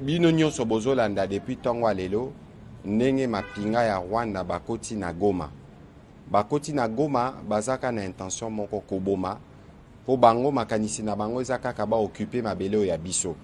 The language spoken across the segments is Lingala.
Bino nyonso bozolanda depuis tongo alelo ndenge mapinga ya Rwanda bakoti na Goma. Bakoti na Goma bazaka na intention moko koboma po bango makanisi na bango ezaka kaba occuper mabele ya biso.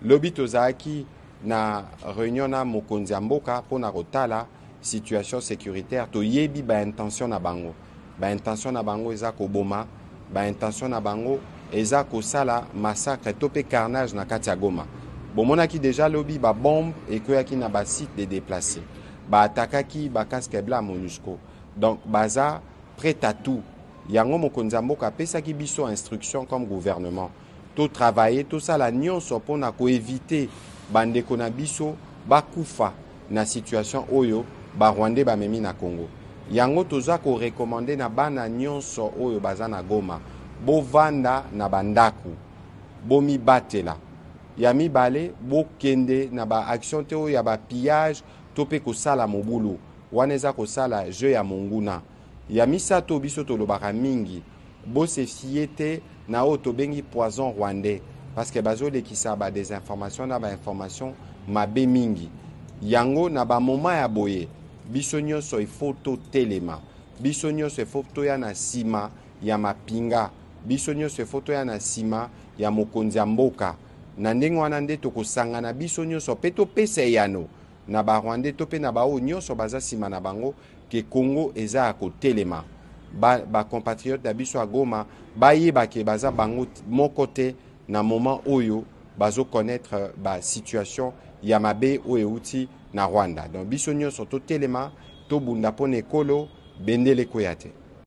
Lobi tozaki na réunion na mokonzi ya mboka pona kotala situation sécuritaire to yebi ba intention na bango. Ba intention na bango eza koboma, ba intention na bango eza kosala massacre to pe carnage na kati ya Goma. Bomonaki déjà lobi ba bombe ekoyaki na ba site de déplacés. Ba atakaki ba casque blanc MONUSCO. Donc baza prêt à tout. Yango mokonzi ya mboka pesaki biso instruction comme gouvernement. To travailler tout ça la nyonso pona ko éviter bandeko na biso bakufa na situation oyo ba Rwandais ba memi na Congo. Yango toza ko recommander na bana nyonso oyo baza na Goma bovanda na bandaku bomi batela ya mibale bokende na ba action te oyo ya ba pillage to pe ko sala mobulu wana eza ko sala jeu ya monguna ya misato biso tolobaka mingi bo se fiete na oyo tobengi poison rwandais parce que bazolekisa ba des informations na ba information mabe mingi yango na ba moma ya boye biso nyonso ifo to telema biso nyonso ifo to ya na sima ya mapinga biso nyonso ifo to ya na sima ya mokonzi ya mboka na ndenge wana nde tokosangana biso nyonso pe topesa yano na ba Rwandais to pe na ba o nyonso baza sima na bango ke Congo eza ya kotelema ba compatriotes da biso a Goma bayeba ke baza bango moko te na moment oyo bazo connaître ba situation ya mabe oyo euti na Rwanda. Donc biso nyonso to telema to bunda pone ekolo bendele koyate.